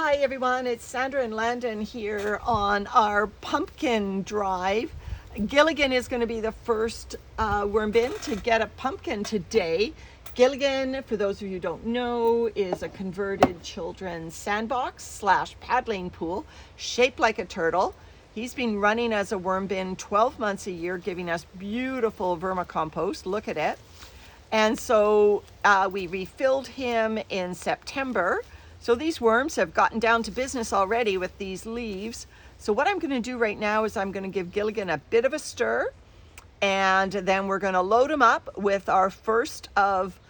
Hi everyone, it's Sandra and Landon here on our pumpkin drive. Gilligan is going to be the first worm bin to get a pumpkin today. Gilligan, for those of you who don't know, is a converted children's sandbox slash paddling pool shaped like a turtle. He's been running as a worm bin 12 months a year, giving us beautiful vermicompost. Look at it. And so we refilled him in September. So these worms have gotten down to business already with these leaves. So what I'm going to do right now is I'm going to give Gilligan a bit of a stir, and then we're going to load him up with our first of,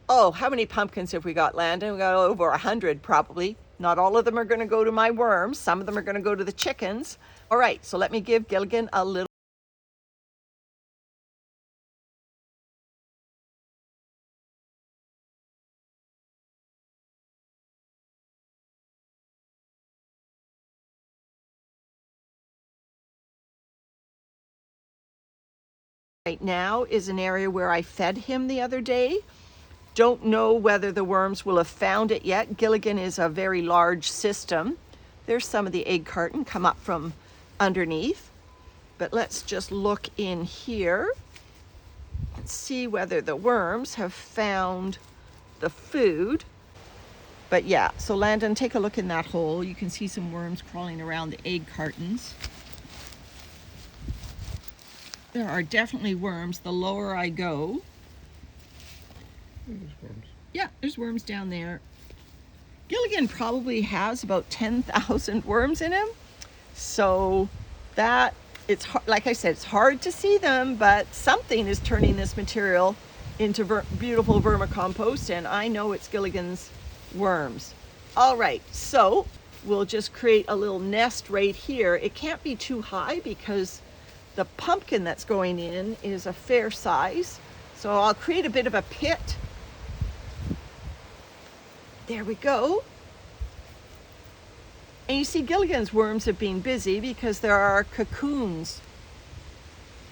how many pumpkins have we got, Landon? We got over 100 probably. Not all of them are going to go to my worms. Some of them are going to go to the chickens. All right, so let me give Gilligan a little. Right now is an area where I fed him the other day. Don't know whether the worms will have found it yet. Gilligan is a very large system. There's some of the egg carton come up from underneath. But let's just look in here and see whether the worms have found the food. But yeah, so Landon, take a look in that hole. You can see some worms crawling around the egg cartons. There are definitely worms the lower I go. There's worms. Yeah, there's worms down there. Gilligan probably has about 10,000 worms in him. So that, it's like I said, it's hard to see them, but something is turning this material into beautiful vermicompost, and I know it's Gilligan's worms. All right, so we'll just create a little nest right here. It can't be too high because the pumpkin that's going in is a fair size. So I'll create a bit of a pit. There we go. And you see Gilligan's worms have been busy because there are cocoons.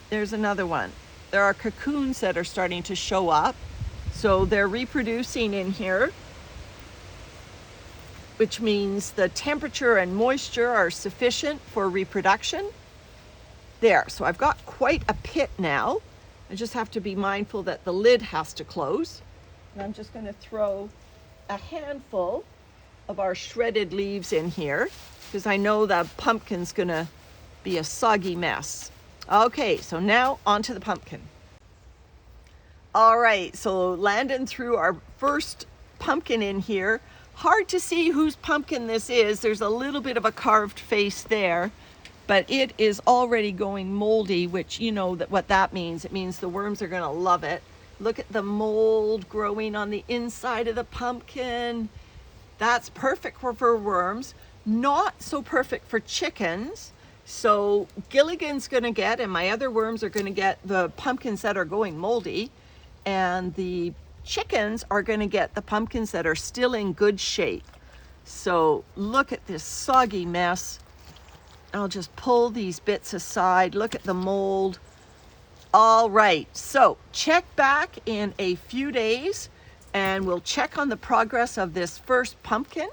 There's another one. There are cocoons that are starting to show up. So they're reproducing in here, which means the temperature and moisture are sufficient for reproduction. There, so I've got quite a pit now. I just have to be mindful that the lid has to close. And I'm just going to throw a handful of our shredded leaves in here because I know the pumpkin's going to be a soggy mess. Okay, so now onto the pumpkin. All right, so Landon threw our first pumpkin in here. Hard to see whose pumpkin this is. There's a little bit of a carved face there. But it is already going moldy, which you know what that means. It means the worms are going to love it. Look at the mold growing on the inside of the pumpkin. That's perfect for worms. Not so perfect for chickens. So Gilligan's going to get, and my other worms are going to get the pumpkins that are going moldy. And the chickens are going to get the pumpkins that are still in good shape. So look at this soggy mess. I'll just pull these bits aside. Look at the mold. All right, so check back in a few days and we'll check on the progress of this first pumpkin.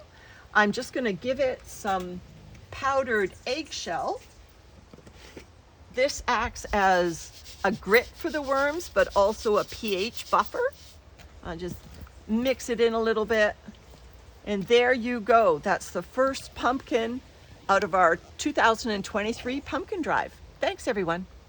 I'm just going to give it some powdered eggshell. This acts as a grit for the worms, but also a pH buffer. I'll just mix it in a little bit. And there you go. That's the first pumpkin out of our 2023 pumpkin drive. Thanks, everyone.